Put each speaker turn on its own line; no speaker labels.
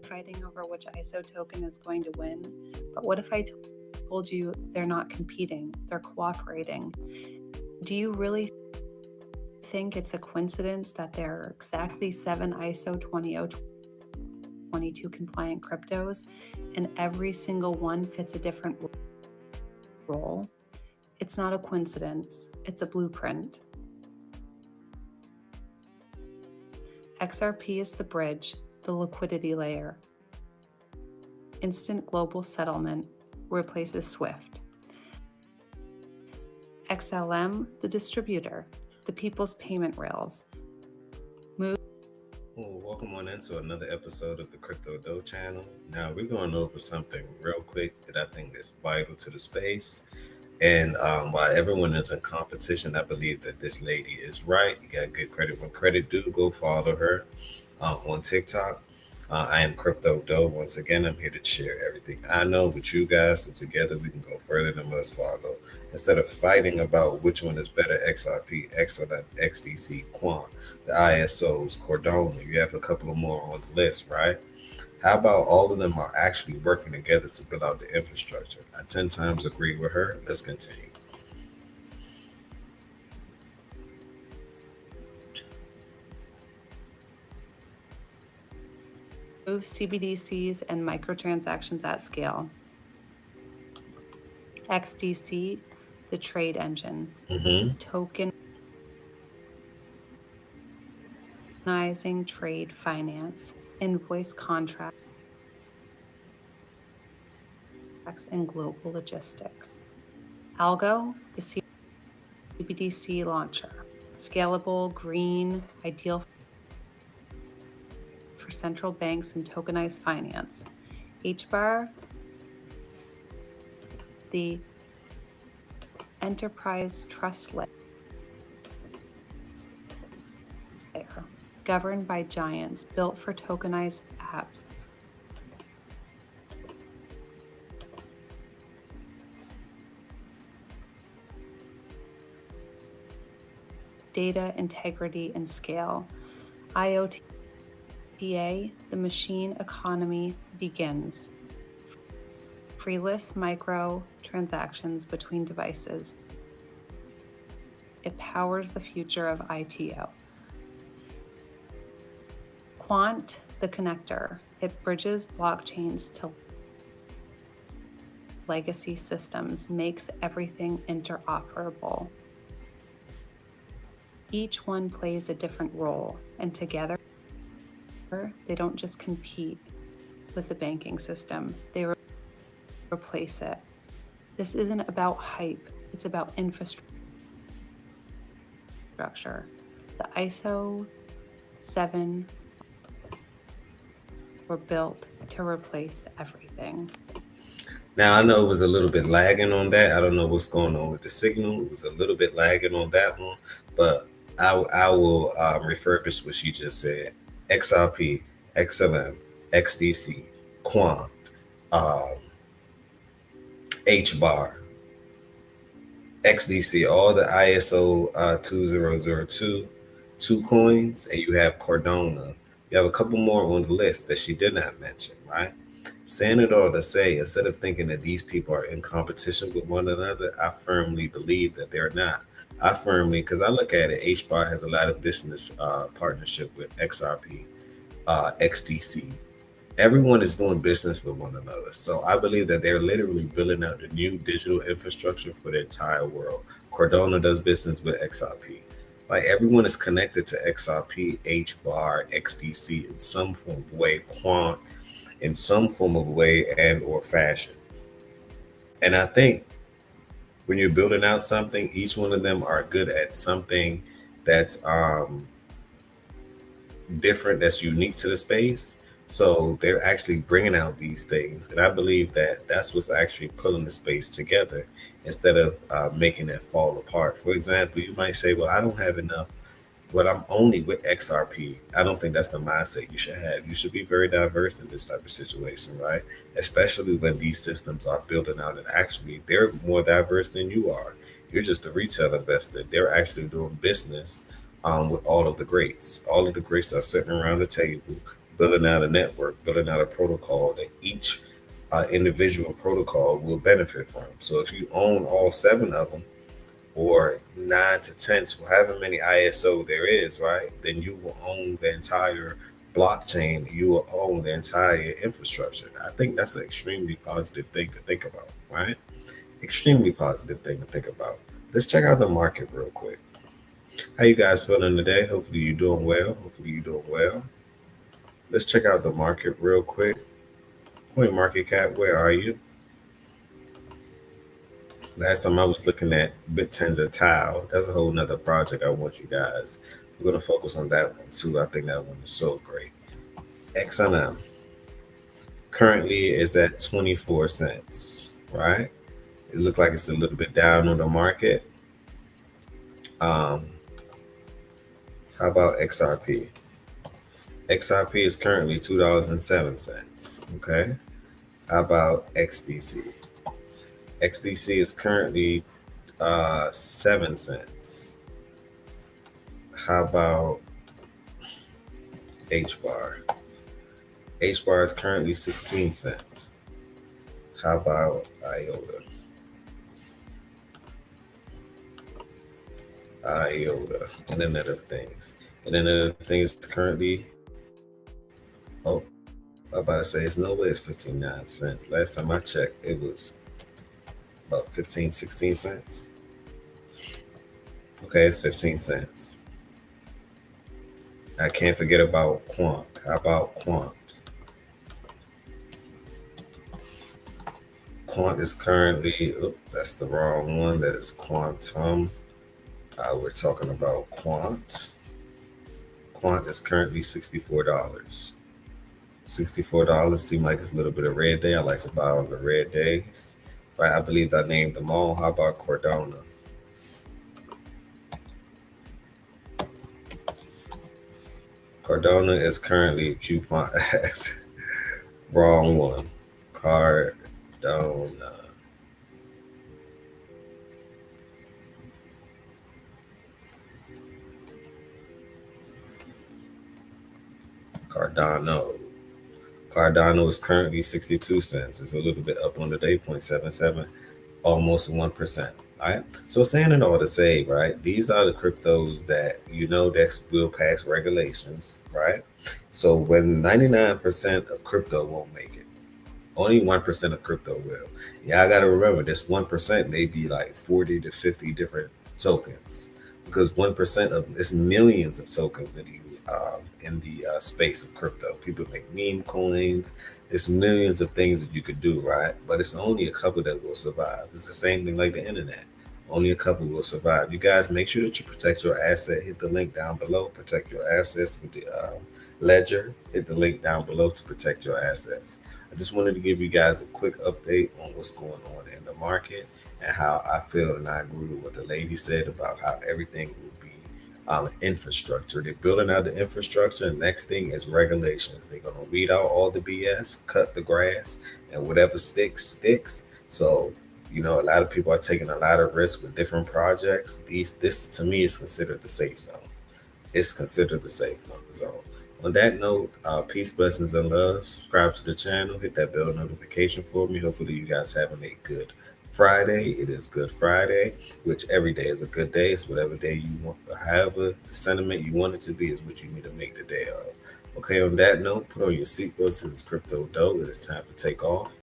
fighting over which ISO token is going to win, but what if I told you they're not competing, they're cooperating? Do you really think it's a coincidence that there are exactly 7 ISO 20022 compliant cryptos and every single one fits a different role? It's not a coincidence, it's a blueprint. XRP is the bridge, the liquidity layer. Instant global settlement replaces SWIFT. XLM, the distributor, the people's payment rails.
Welcome on into another episode of the Crypto Dough channel. Now we're going over something real quick that I think is vital to the space. And while everyone is in competition, I believe that this lady is right. You got good credit when credit due. Go follow her on TikTok. I am Crypto Dough. Once again, I'm here to share everything I know with you guys, so together we can go further than must follow. Instead of fighting about which one is better, XRP, Xlm, Xdc, Quant, the ISOs, Cardano, you have a couple of more on the list, right? How about all of them are actually working together to build out the infrastructure? I 10 times agree with her. Let's continue.
Move CBDCs and microtransactions at scale. XDC, the trade engine. Tokenizing trade finance, invoice contracts, and global logistics. Algo, the CBDC launcher. Scalable, green, ideal for central banks and tokenized finance. Hbar, the enterprise trust layer, governed by giants, built for tokenized apps. Data integrity and scale. IoT, the machine economy begins. Freeless micro transactions between devices. It powers the future of ITO. Quant, the connector. It bridges blockchains to legacy systems, makes everything interoperable. Each one plays a different role, and together, they don't just compete with the banking system, they replace it. This isn't about hype, it's about infrastructure. The ISO 7 were built to replace everything.
Now, I know it was a little bit lagging on that. I don't know what's going on with the signal. It was a little bit lagging on that one, but I will refurbish what she just said. XRP, Xlm, Xdc, Quant, Hbar, XDC, all the ISO 2002 coins, and you have Cardano. You have a couple more on the list that she did not mention, right? Saying it all to say, instead of thinking that these people are in competition with one another, I firmly believe that they're not. Because I look at it, Hbar has a lot of business partnership with XRP, XDC. Everyone is doing business with one another. So I believe that they're literally building out the new digital infrastructure for the entire world. Cardano does business with XRP. Like, everyone is connected to XRP, Hbar, XDC in some form of way, Quant in some form of way and or fashion. And I think when you're building out something, each one of them are good at something that's different, that's unique to the space. So they're actually bringing out these things. And I believe that that's what's actually pulling the space together instead of making it fall apart. For example, you might say, well, I don't have enough, but I'm only with XRP. I don't think that's the mindset you should have. You should be very diverse in this type of situation, right? Especially when these systems are building out and actually they're more diverse than you are. You're just a retail investor. They're actually doing business with all of the greats. All of the greats are sitting around the table building out a network, building out a protocol that each individual protocol will benefit from. So if you own all 7 of them, or 9 to 10, so however many ISO there is, right? Then you will own the entire blockchain. You will own the entire infrastructure. I think that's an extremely positive thing to think about, right? Extremely positive thing to think about. Let's check out the market real quick. How you guys feeling today? Hopefully you're doing well. Hopefully you're doing well. Let's check out the market real quick. Point market cap, where are you? Last time I was looking at BitTenzer Tile. That's a whole nother project I want you guys. We're going to focus on that one too. I think that one is so great. XLM currently is at 24 cents, right? It looked like it's a little bit down on the market. How about XRP? XRP is currently $2.07. Okay. How about XDC? XDC is currently 7 cents. How about Hbar? Hbar is currently 16 cents. How about Iota? Iota, Internet of Things. Internet of Things is currently, oh, I'm about to say it's no way it's 59 cents. Last time I checked, it was about 15, 16 cents. Okay, it's 15 cents. I can't forget about Quant. How about Quant? Quant is currently, oh, that's the wrong one. That is Quantum. We're talking about Quant. Quant is currently $64. $64 seem like it's a little bit of red day. I like to buy on the red days. Right, I believe I named them all. How about Cardano? Cardano is currently coupon X. Wrong one. Cardano. Cardano is currently 62 cents. It's a little bit up on the day, 0.77, almost 1%. All right. So saying it all to say, right, these are the cryptos that that will pass regulations, right? So when 99% of crypto won't make it, only 1% of crypto will. Yeah, I got to remember this 1% may be like 40 to 50 different tokens, because 1% of it's millions of tokens in the space of crypto. People make meme coins. There's millions of things that you could do, right? But it's only a couple that will survive. It's the same thing like the internet. Only a couple will survive. You guys make sure that you protect your asset. Hit the link down below. Protect your assets with the ledger. Hit the link down below to protect your assets. I just wanted to give you guys a quick update on what's going on in the market and how I feel, and I agree with what the lady said about how everything will be infrastructure. They're building out the infrastructure. And next thing is regulations. They're going to weed out all the BS, cut the grass, and whatever sticks, sticks. So, a lot of people are taking a lot of risk with different projects. This to me is considered the safe zone. It's considered the safe zone. On that note, peace, blessings, and love. Subscribe to the channel. Hit that bell notification for me. Hopefully you guys having a good Friday. It is Good Friday, which every day is a good day. It's whatever day you want, however the sentiment you want it to be is what you need to make the day of. Okay, on that note, put on your seatbelts. This is Crypto Dope. It is time to take off.